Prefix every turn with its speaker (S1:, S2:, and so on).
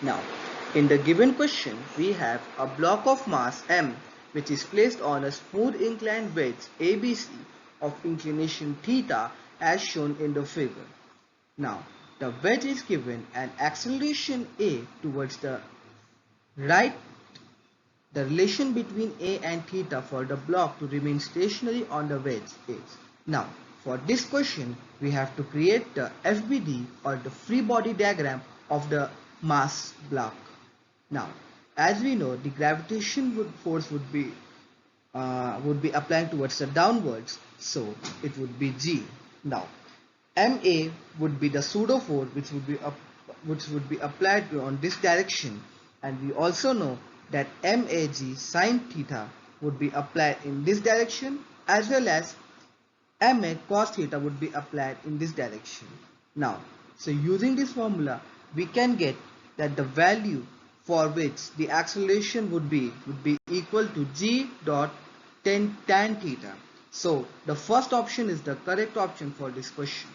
S1: Now, in the given question, we have a block of mass m which is placed on a smooth inclined wedge ABC of inclination theta as shown in the figure. Now, the wedge is given an acceleration a towards the right. The relation between a and theta for the block to remain stationary on the wedge is. Now, for this question, we have to create the FBD or the free body diagram of the mass block. Now, as we know, the gravitational force would be applying towards the downwards, so it would be G. Now, MA would be the pseudo force which would be applied on this direction, and we also know that MAG sine theta would be applied in this direction, as well as MA cos theta would be applied in this direction. Now, so using this formula, we can get that the value for which the acceleration would be equal to G dot tan theta. So the first option is the correct option for this question.